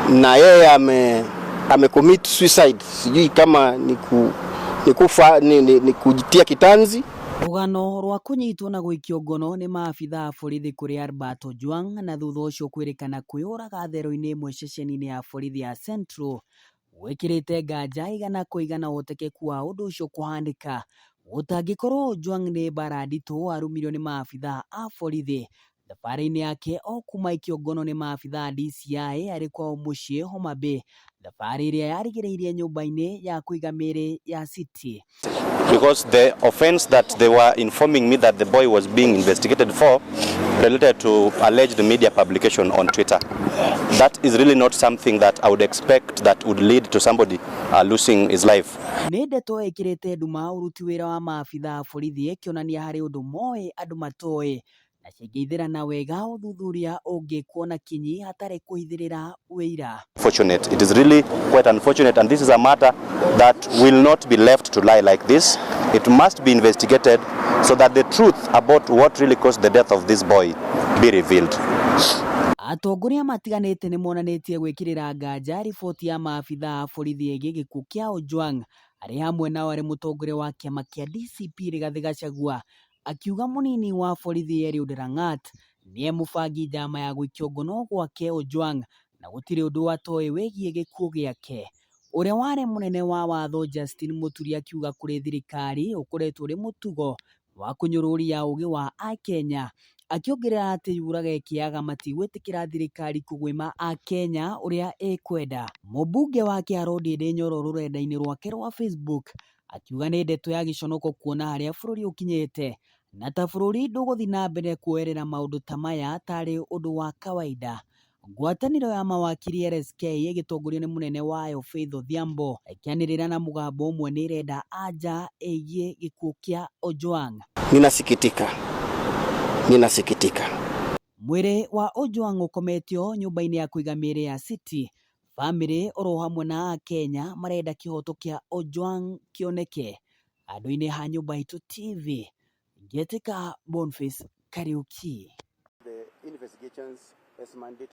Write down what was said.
na yeye ame commit suicide, sijui kama ni kujitia kitanzi. Rugano rwa kunyitwo na gwikio ngono ni maabitha a borithi kuri Albert Ojwang na thutha ucio kwirikana kwiyuraga thero-ini imwe ceceni-ini ya borithi ya Central wikirite nganja igana kuigana utekeku wa undu ucio kuhandika gutangikorwo Ojwang ni mbara nditu arumirio ni maabitha a borithi thabari-ini yake o kuma ikio ngono ni maabitha a DCI ari kwao mucii Homa Bay, thabari iria yarigiriirie nyumba-ini ya kuiga miri ya City. Because the offense that they were informing me that the boy was being investigated for related to alleged media publication on Twitter. That is really not something that I would expect that would lead to somebody losing his life. Nĩ ndeto ĩkĩrĩte nduma ũruti wĩra wa maabitha a borithi ĩkĩonania harĩ ũndũ moĩ andũ matoĩ na cingĩithĩrana wega ũthuthuria ũngĩkwo na kinyi hatarĩ kũhithĩrĩra wĩira. Fortunate. It is really quite unfortunate, and this is a matter that will not be left to lie like this. It must be investigated so that the truth about what really caused the death of this boy be revealed. Atongoria matiganĩte nĩ monanĩtie gwĩkĩrĩra nganja riboti ya maabitha a borithi ĩgiĩ gĩkuũ kĩa Ojwang, arĩ hamwe nao arĩ mũtongoria wa kĩama kĩa DCP Rigathĩ Gachagua, akiuga mũnini wa borithi Eliud Langat nĩe mũbangi njama ya gwĩkio ngono gwake Ojwang na gũtirĩ ũndũ atoĩ wĩgiĩ gĩkuũ gĩake. Ũrĩa warĩ mũnene wa watho Justin Mũturi akiuga kũrĩ thirikari ũkoretwo ũrĩ mũtugo wa kũnyũrũria ũũgĩ wa Akenya, akiongerera atĩ yuraga ĩkĩaga matigwĩtĩkĩra thirikari kũgwĩma Akenya ũrĩa ĩkwenda. Mũmbunge wa Kiaro Ndindi Nyoro rũrenda-inĩ rwake rwa Facebook akiuga nĩ ndeto ya gĩconoko kuona harĩa bũrũri ũkinyĩte na ta bũrũri ndũgũthiĩ na mbere kuoerera maũndũ ta maya tarĩ ũndũ wa kawaida. Ngwatanĩro ya mawakiri LSK ĩgĩtongorio nĩ mũnene wayo Faith Odhiambo ĩkĩanĩrĩra na mũgambo ũmwe nĩ ĩrenda anja ĩgiĩ gĩkuũ kĩa Ojwang. Ninasikitika. Mwĩrĩ wa Ojwang ũkometio nyũmba-inĩ ya kũiga mĩĩrĩ ya City. Bamĩrĩ oro hamwe na Akenya marenda kĩhoto kĩa Ojwang kĩoneke. Handũ-inĩ ha Nyũmba Itu TV, Ngetĩka Boniface Kariuki. The investigations as mandated